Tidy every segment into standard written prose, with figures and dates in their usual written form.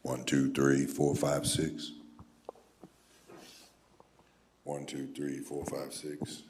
1, 2, 3, 4, 5, 6. 1, 2, 3, 4, 5, 6.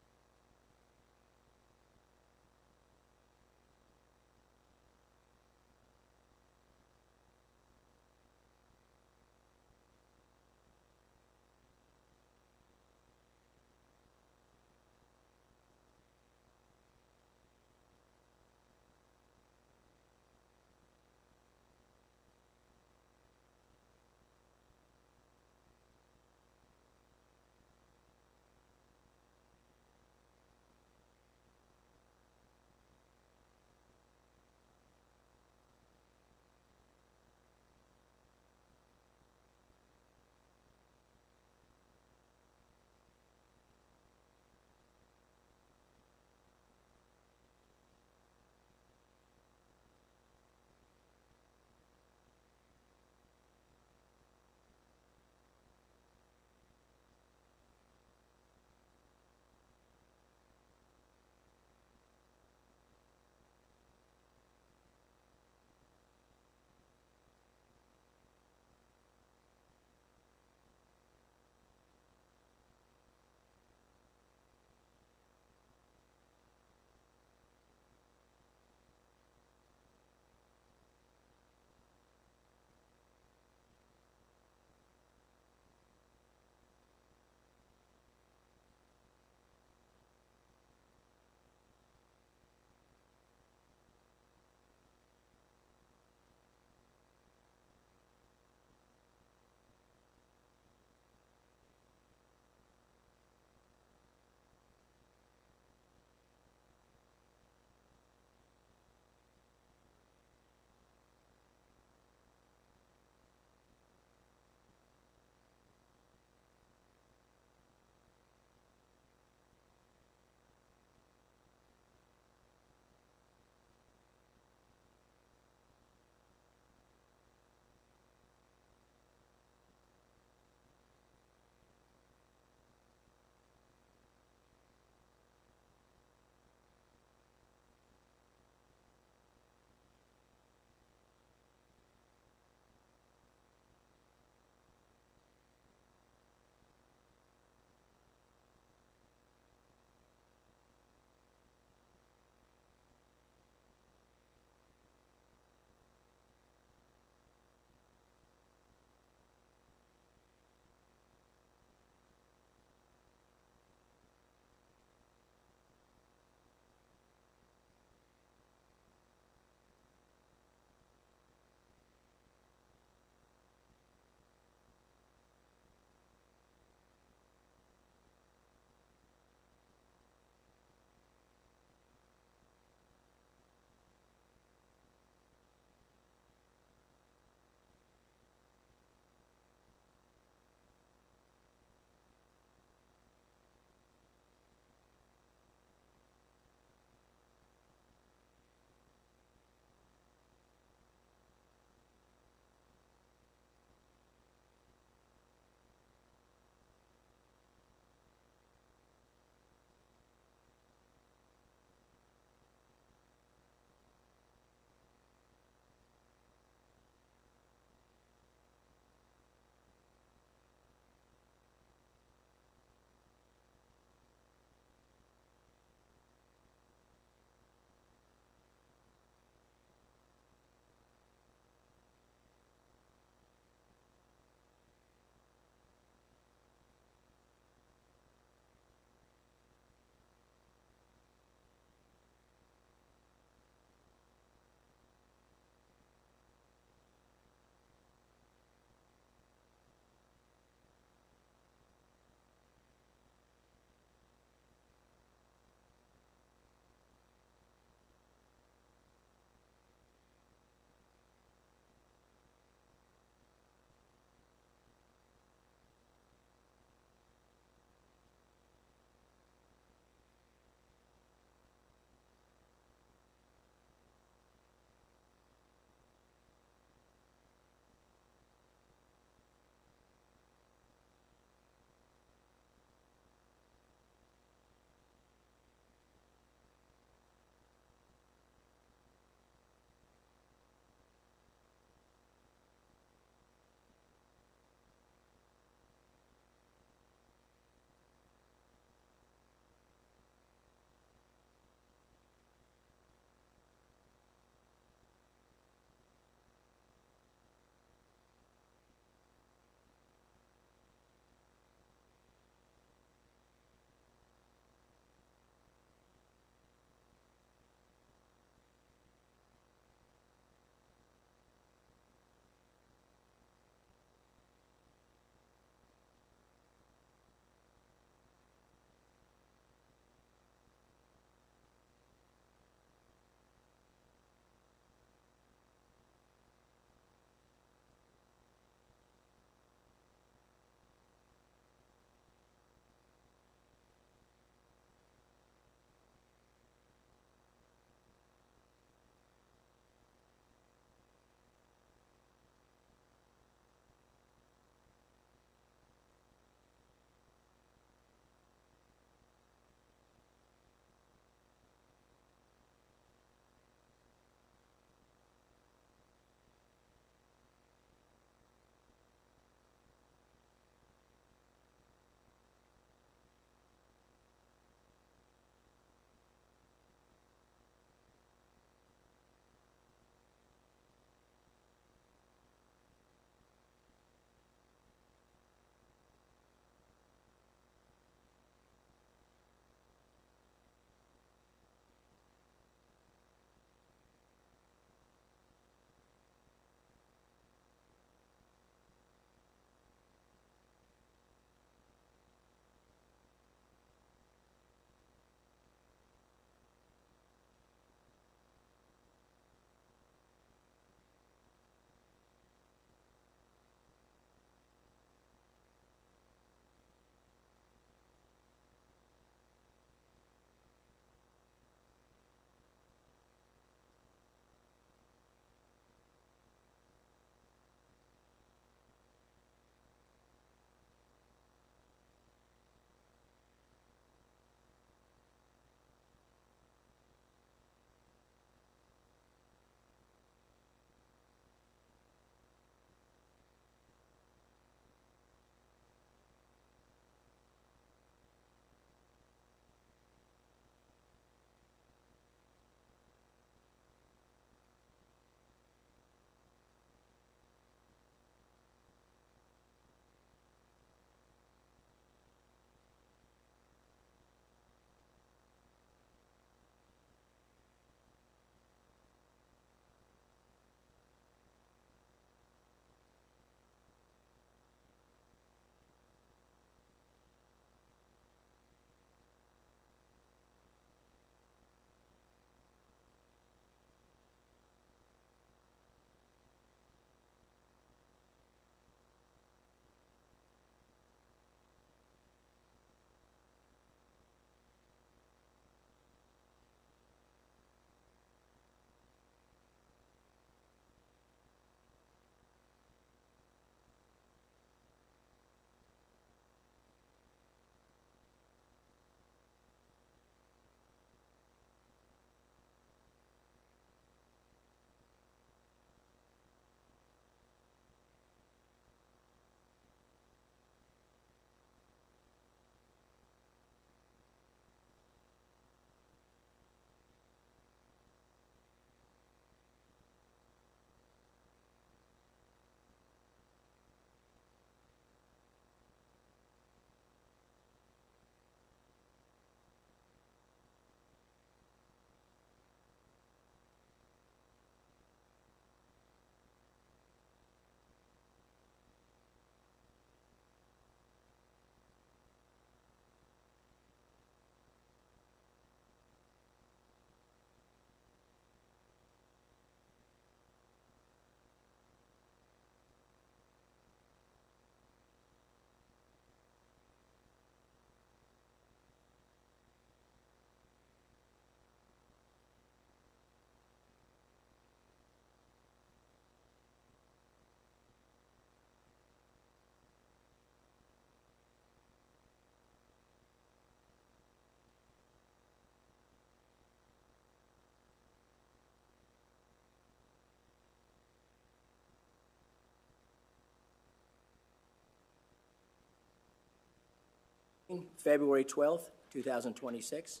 February 12th, 2026.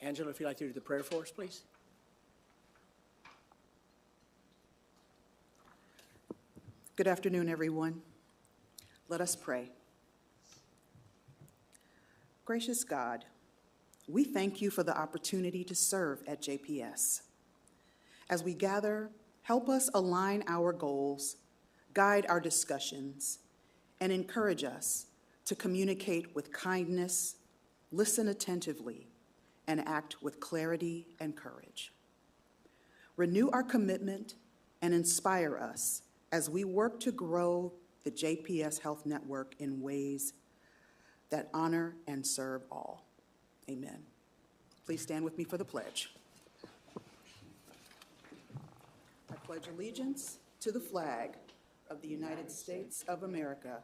Angela, if you'd like to do the prayer for us, please. Good afternoon, everyone. Let us pray. Gracious God, we thank you for the opportunity to serve at JPS. As we gather, help us align our goals, guide our discussions, and encourage us to communicate with kindness, listen attentively, and act with clarity and courage. Renew our commitment and inspire us as we work to grow the JPS Health Network in ways that honor and serve all. Amen. Please stand with me for the pledge. I pledge allegiance to the flag of the United States of America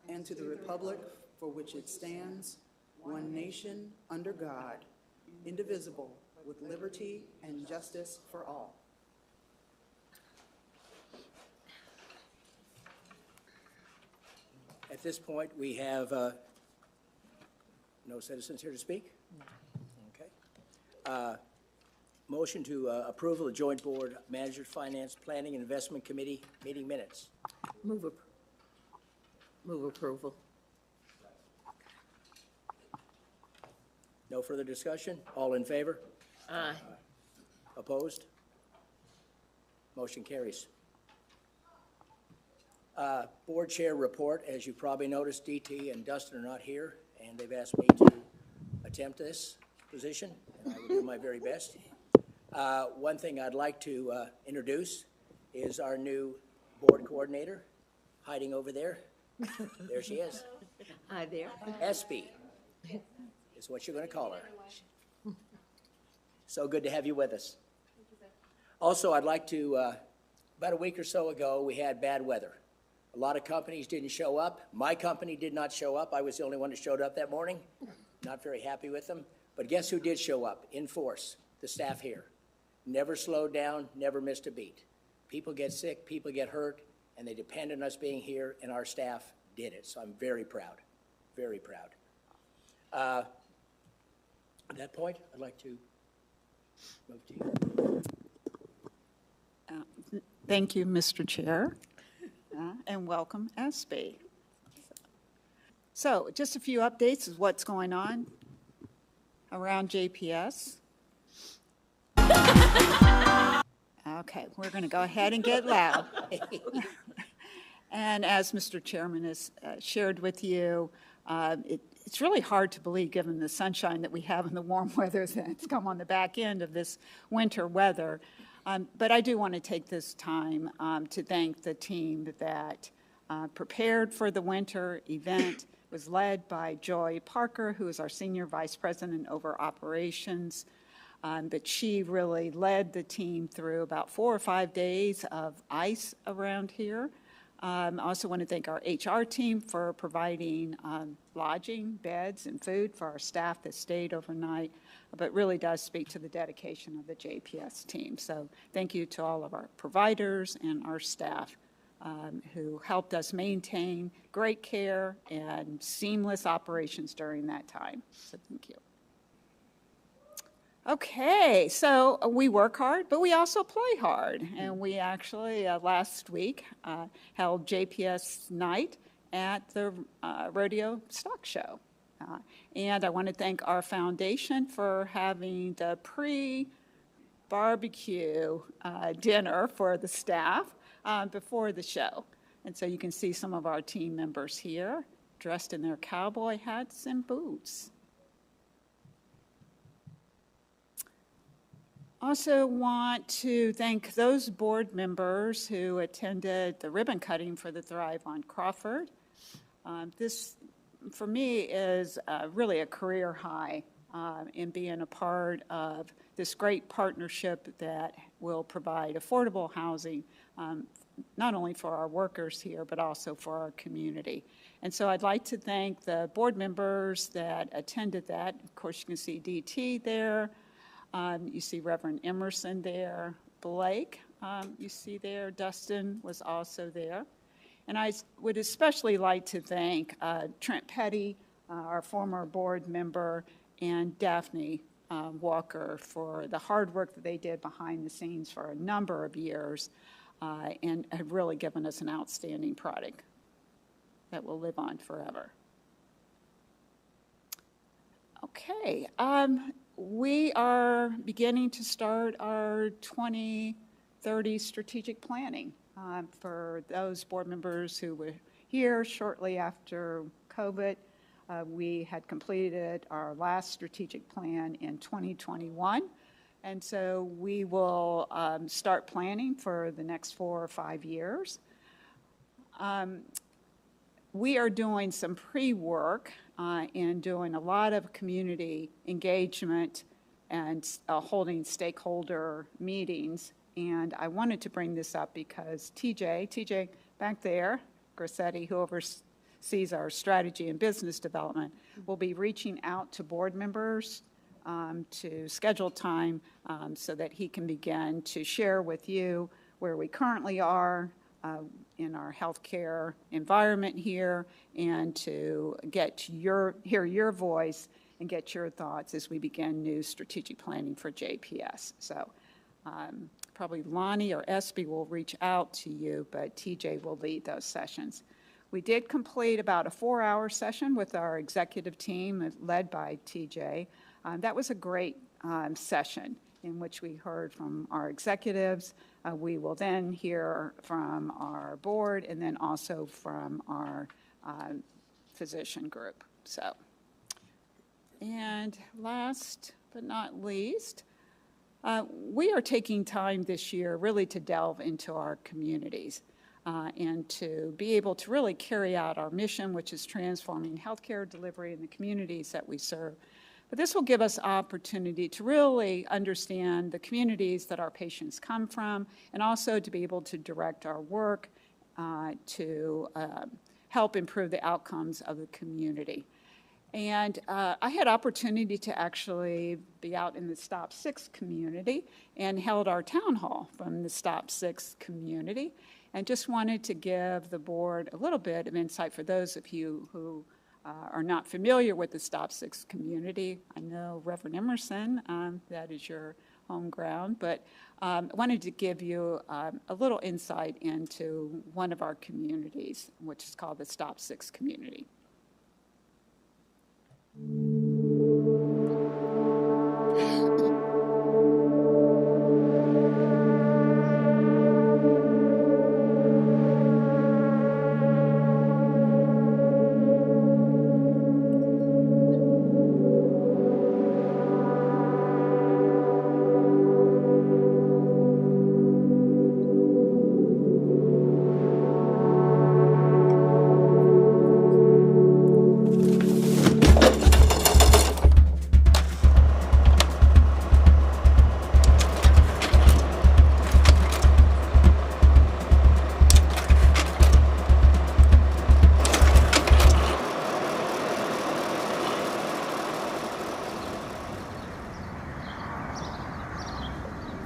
and to the republic for which it stands, one nation, under God, indivisible, with liberty and justice for all. At this point, we have no citizens here to speak? Okay. Motion to approval of Joint Board Manager Finance Planning and Investment Committee meeting minutes. Move approval. No further discussion? All in favor? Aye. Opposed? Motion carries. Board Chair report. As you probably noticed, DT and Dustin are not here, and they've asked me to attempt this position, and I will do my very best. One thing I'd like to introduce is our new board coordinator, hiding over there. There she is. Hi there. SB is what you're going to call her. So good to have you with us. Also, I'd like to, about a week or so ago, we had bad weather. A lot of companies didn't show up. My company did not show up. I was the only one that showed up that morning. Not very happy with them. But guess who did show up in force? The staff here. Never slowed down, never missed a beat. People get sick, people get hurt, and they depend on us being here, and our staff did it. So I'm very proud, very proud. At that point, I'd like to move to you. Thank you, Mr. Chair, and welcome, SB. So just a few updates of what's going on around JPS. Okay, we're going to go ahead and get loud. And as Mr. Chairman has shared with you, it's really hard to believe, given the sunshine that we have and the warm weather that's come on the back end of this winter weather. But I do want to take this time to thank the team that prepared for the winter event. It was led by Joy Parker, who is our Senior Vice President over Operations. But she really led the team through about 4 or 5 days of ice around here. I also want to thank our HR team for providing lodging, beds, and food for our staff that stayed overnight, but really does speak to the dedication of the JPS team. So thank you to all of our providers and our staff who helped us maintain great care and seamless operations during that time. So thank you. Okay, so we work hard, but we also play hard. And we actually, last week, held JPS Night at the Rodeo Stock Show. And I want to thank our foundation for having the pre-barbecue dinner for the staff before the show. And so you can see some of our team members here dressed in their cowboy hats and boots. Also want to thank those board members who attended the ribbon cutting for the Thrive on Crawford. This, for me, is really a career high in being a part of this great partnership that will provide affordable housing, not only for our workers here, but also for our community. And so I'd like to thank the board members that attended that. Of course, you can see DT there. You see Reverend Emerson there, Blake, you see there, Dustin was also there. And I would especially like to thank Trent Petty, our former board member, and Daphne Walker for the hard work that they did behind the scenes for a number of years and have really given us an outstanding product that will live on forever. Okay, we are beginning to start our 2030 strategic planning. For those board members who were here shortly after COVID, we had completed our last strategic plan in 2021. And so we will start planning for the next 4 or 5 years. We are doing some pre-work and doing a lot of community engagement and holding stakeholder meetings. And I wanted to bring this up because TJ back there, Grassetti, who oversees our strategy and business development, will be reaching out to board members to schedule time so that he can begin to share with you where we currently are in our healthcare environment here, and to hear your voice and get your thoughts as we begin new strategic planning for JPS. So probably Lonnie or Espy will reach out to you, but TJ will lead those sessions. We did complete about a 4-hour session with our executive team led by TJ. That was a great session in which we heard from our executives. We will then hear from our board and then also from our physician group. So, and last but not least, we are taking time this year really to delve into our communities and to be able to really carry out our mission, which is transforming healthcare delivery in the communities that we serve. But this will give us opportunity to really understand the communities that our patients come from, and also to be able to direct our work to help improve the outcomes of the community. And I had opportunity to actually be out in the Stop 6 community and held our town hall from the Stop 6 community, and just wanted to give the board a little bit of insight for those of you who are not familiar with the Stop 6 community. I know Reverend Emerson, that is your home ground, but I wanted to give you a little insight into one of our communities, which is called the Stop 6 community.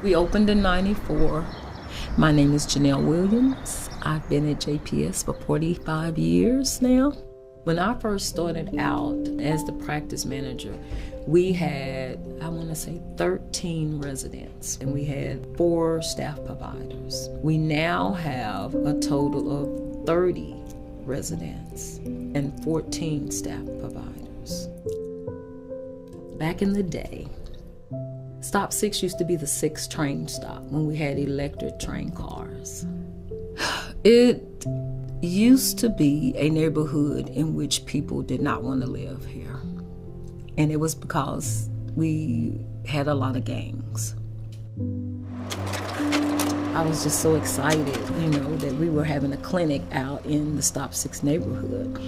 We opened in '94. My name is Janelle Williams. I've been at JPS for 45 years now. When I first started out as the practice manager, we had, I want to say, 13 residents, and we had 4 staff providers. We now have a total of 30 residents and 14 staff providers. Back in the day, Stop 6 used to be the 6th train stop when we had electric train cars. It used to be a neighborhood in which people did not want to live here. And it was because we had a lot of gangs. I was just so excited, that we were having a clinic out in the Stop 6 neighborhood.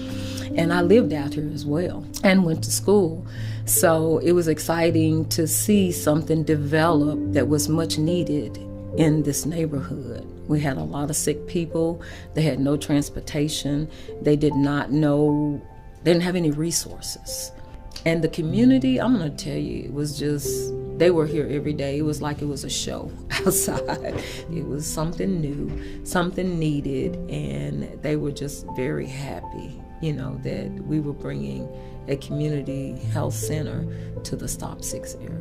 And I lived out here as well and went to school. So it was exciting to see something develop that was much needed in this neighborhood. We had a lot of sick people. They had no transportation. They didn't have any resources. And the community, I'm going to tell you, it was just They were here every day. It was like it was a show outside. It was something new, something needed, and they were just very happy, that we were bringing a community health center to the Stop 6 area.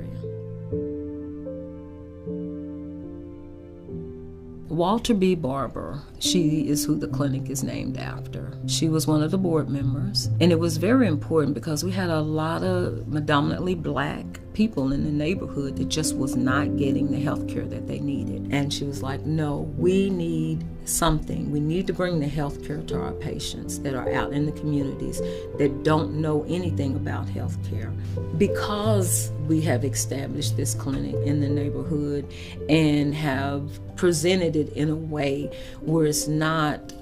Walter B. Barber, she is who the clinic is named after. She was one of the board members, and it was very important because we had a lot of predominantly black people in the neighborhood that just was not getting the health care that they needed. And she was like, no, we need something. We need to bring the health care to our patients that are out in the communities that don't know anything about health care. Because we have established this clinic in the neighborhood and have presented it in a way where it's not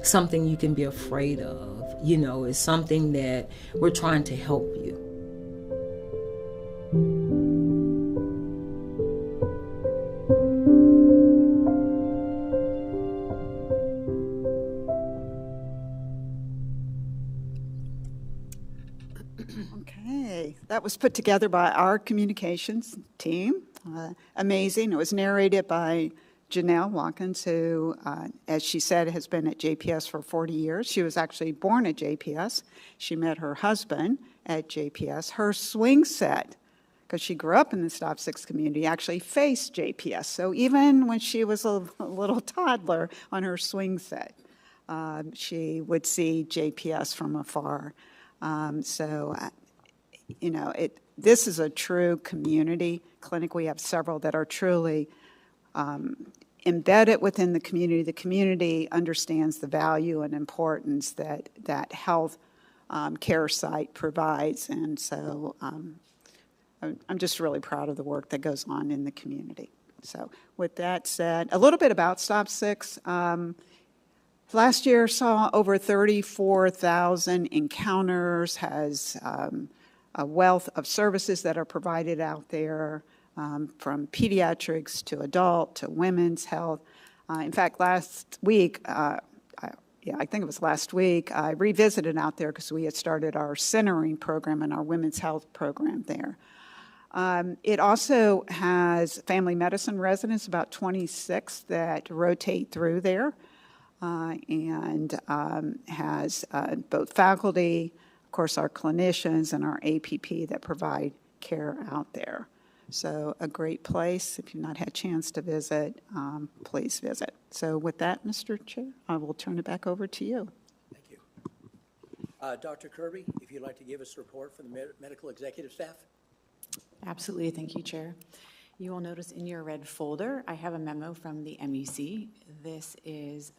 something you can be afraid of. It's something that we're trying to help you. Okay, that was put together by our communications team. Amazing. It was narrated by Janelle Watkins, who, as she said, has been at JPS for 40 years. She was actually born at JPS. She met her husband at JPS. Her swing set, because she grew up in the Stop 6 community, actually faced JPS. So even when she was a little toddler on her swing set, she would see JPS from afar. This is a true community clinic. We have several that are truly embedded within the community. The community understands the value and importance that health care site provides. And so I'm just really proud of the work that goes on in the community. So with that said, a little bit about Stop 6. Last year saw over 34,000 encounters, has a wealth of services that are provided out there, from pediatrics to adult to women's health. In fact, last week, I think it was last week, I revisited out there because we had started our centering program and our women's health program there. It also has family medicine residents, about 26 that rotate through there, and has both faculty, of course, our clinicians, and our APP that provide care out there. So a great place. If you've not had a chance to visit, please visit. So with that, Mr. Chair, I will turn it back over to you. Thank you. Dr. Kirby, if you'd like to give us a report from the medical executive staff. Absolutely. Thank you, Chair. You will notice in your red folder, I have a memo from the MUC. This is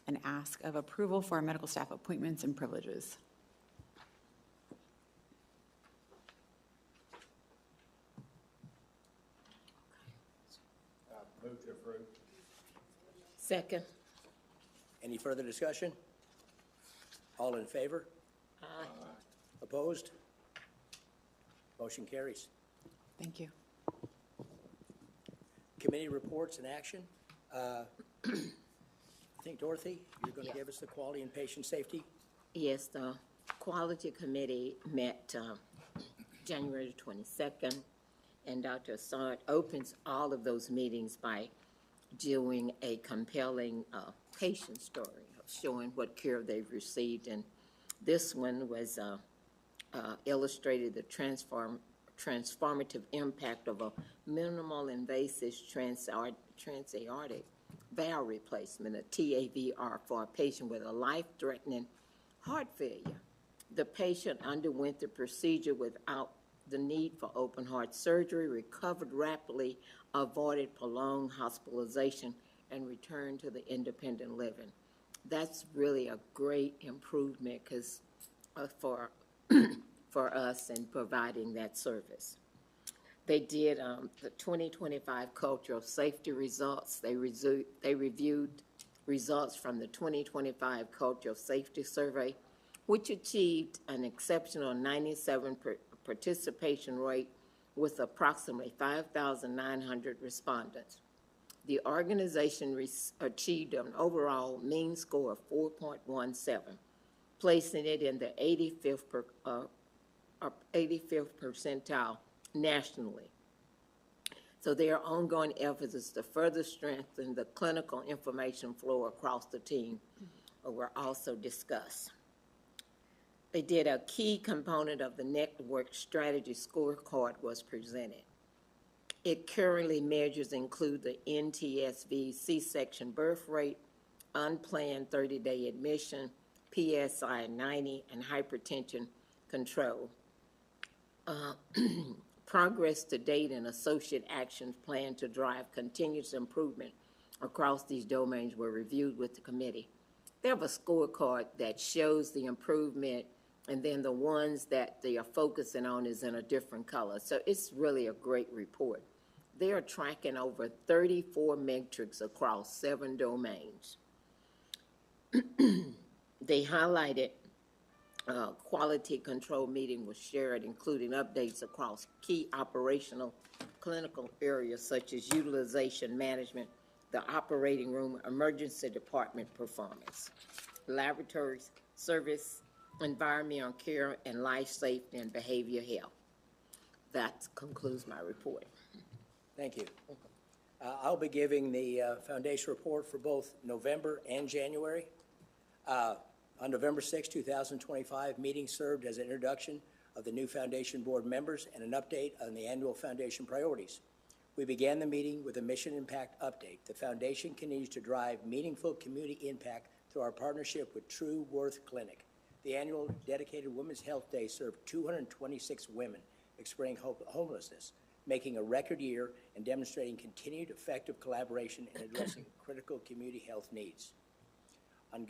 an ask of approval for medical staff appointments and privileges. Move to approve. Second. Any further discussion? All in favor? Aye. Opposed? Motion carries. Thank you. Committee reports and action. I think, Dorothy, you're going to give us the quality and patient safety. Yes, the Quality Committee met January 22nd, and Dr. Assad opens all of those meetings by doing a compelling patient story, showing what care they've received. And this one was illustrated the transformative impact of a minimal invasive transaortic valve replacement, a TAVR, for a patient with a life-threatening heart failure. The patient underwent the procedure without the need for open heart surgery, recovered rapidly, avoided prolonged hospitalization, and returned to the independent living. That's really a great improvement because for us in providing that service. They did the 2025 cultural safety results. They reviewed results from the 2025 cultural safety survey, which achieved an exceptional 97% participation rate with approximately 5,900 respondents. The organization achieved an overall mean score of 4.17, placing it in the 85th percentile nationally. So there are ongoing efforts to further strengthen the clinical information flow across the team, were also discussed. They did a key component of the network strategy scorecard was presented. It currently measures include the NTSV C-section birth rate, unplanned 30-day admission, PSI 90, and hypertension control. Progress to date and associate actions planned to drive continuous improvement across these domains were reviewed with the committee. They have a scorecard that shows the improvement, and then the ones that they are focusing on is in a different color. So it's really a great report. They are tracking over 34 metrics across 7 domains. They highlighted quality control meeting was shared, including updates across key operational clinical areas such as utilization management, the operating room, emergency department performance, laboratories, service, environmental care, and life safety and behavior health. That concludes my report. Thank you. I'll be giving the foundation report for both November and January. On November 6, 2025, meeting served as an introduction of the new foundation board members and an update on the annual foundation priorities. We began the meeting with a mission impact update. The foundation continues to drive meaningful community impact through our partnership with True Worth Clinic. The annual dedicated Women's Health Day served 226 women experiencing homelessness, making a record year and demonstrating continued effective collaboration in addressing critical community health needs. On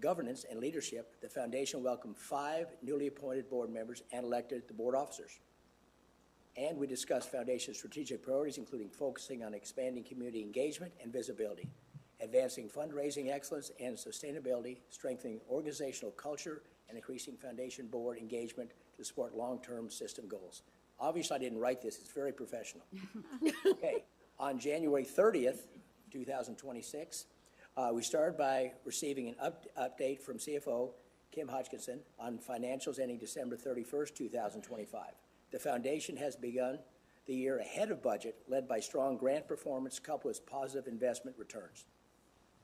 governance and leadership, the foundation welcomed 5 newly appointed board members and elected the board officers. And we discussed foundation strategic priorities, including focusing on expanding community engagement and visibility, advancing fundraising excellence and sustainability, strengthening organizational culture, and increasing foundation board engagement to support long-term system goals. Obviously, I didn't write this. It's very professional. Okay. On January 30th, 2026, we started by receiving an update from CFO Kim Hodgkinson on financials ending December 31st, 2025. The foundation has begun the year ahead of budget, led by strong grant performance coupled with positive investment returns.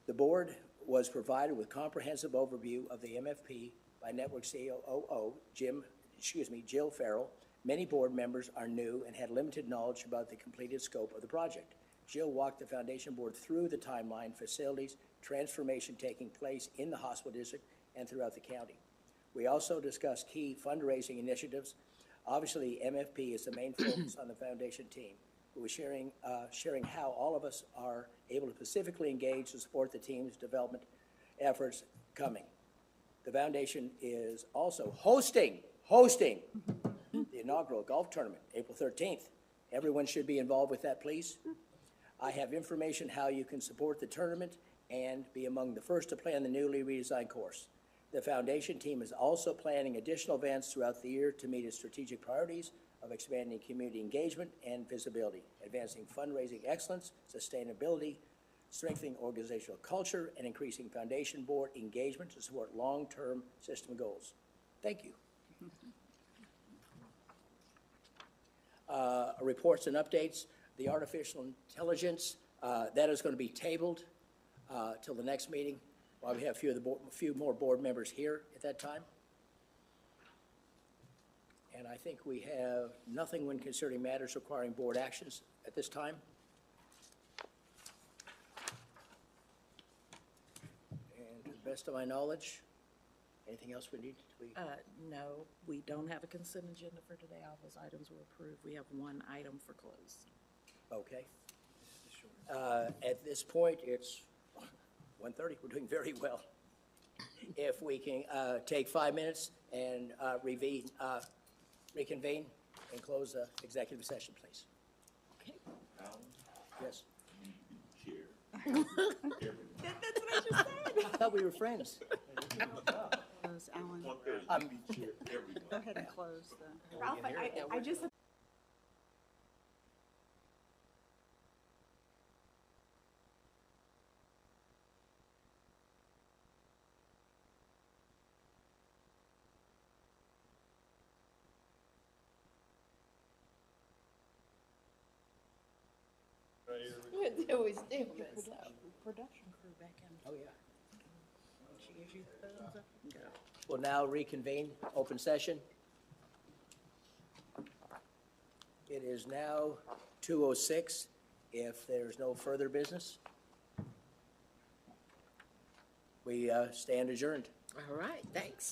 The board was provided with comprehensive overview of the MFP by Network COO Jill Farrell. Many board members are new and had limited knowledge about the completed scope of the project. Jill walked the foundation board through the timeline, facilities, transformation taking place in the hospital district and throughout the county. We also discussed key fundraising initiatives. Obviously, MFP is the main focus on the foundation team. We were sharing how all of us are able to specifically engage to support the team's development efforts coming. The foundation is also hosting the inaugural golf tournament, April 13th. Everyone should be involved with that, please. I have information how you can support the tournament and be among the first to play on the newly redesigned course. The foundation team is also planning additional events throughout the year to meet its strategic priorities of expanding community engagement and visibility, advancing fundraising excellence, sustainability, strengthening organizational culture, and increasing foundation board engagement to support long-term system goals. Thank you. Reports and updates. The artificial intelligence, that is going to be tabled till the next meeting while we have a few more board members here at that time. And I think we have nothing when considering matters requiring board actions at this time. And to the best of my knowledge, anything else we need to? No, we don't have a consent agenda for today. All those items were approved. We have one item for close. Okay. At this point, it's 1:30. We're doing very well. If we can take 5 minutes and reconvene and close the executive session, please. Okay. Yes. That's what I just said. I thought we were friends. Alan, go ahead and close the. Ralph, I just there was stillness. Production crew back in. Oh, yeah. She gives you the thumbs up and go. We'll now reconvene open session. It is now 2:06. If there's no further business, we stand adjourned. All right, thanks.